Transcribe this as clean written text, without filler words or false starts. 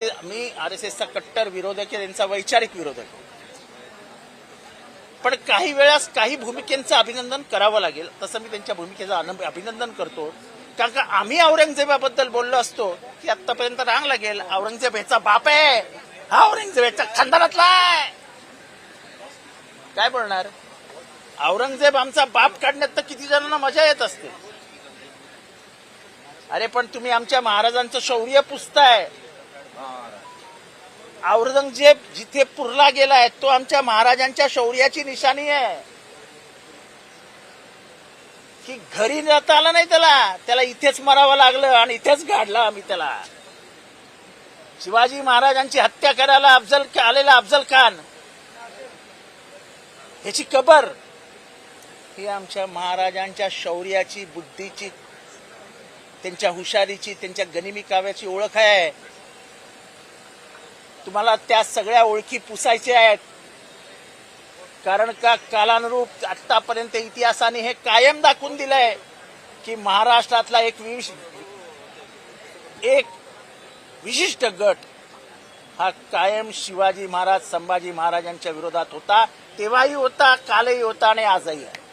मी आरएसएसचा कट्टर विरोधक आहे, त्यांचा वैचारिक विरोधक आहे. पण काही वेळास काही भूमिकेचं अभिनंदन करावं लागेल. तसं मी त्यांच्या भूमिकेचं अभिनंदन करतो. कारण का आम्ही औरंगजेबाबद्दल बोललो असतो की आतापर्यंत रांग लागेल. औरंगजेब ह्याचा बाप आहे, हा औरंगजेबाच्या खानदानातला आहे. काय बोलणार? औरंगजेब आमचा बाप काढण्यात तर किती जणांना मजा येत असते. अरे पण तुम्ही आमच्या महाराजांचं शौर्य पुसताय. औरंगजेब जिथे पुरला गेलाय तो आमच्या महाराजांच्या शौर्याची निशाणी आहे. की घरी जाता आलं नाही त्याला इथेच मरावं लागलं आणि इथेच गाडलं आम्ही त्याला. शिवाजी महाराजांची हत्या करायला आलेला अफजल खान ह्याची कबर ही आमच्या महाराजांच्या शौर्याची, बुद्धीची, त्यांच्या हुशारीची, त्यांच्या गनिमी काव्याची ओळख आहे. तुम्हाला त्या सगळ्या ओळखी पुसायच्या आहेत. कारण का कालानुरूप आतापर्यंत इतिहासाने हे कायम दाखवून दिलंय की महाराष्ट्रातला एक विशिष्ट गट हा कायम शिवाजी महाराज, संभाजी महाराजांच्या विरोधात होता. तेव्हाही होता, कालही होता आणि आजही आहे.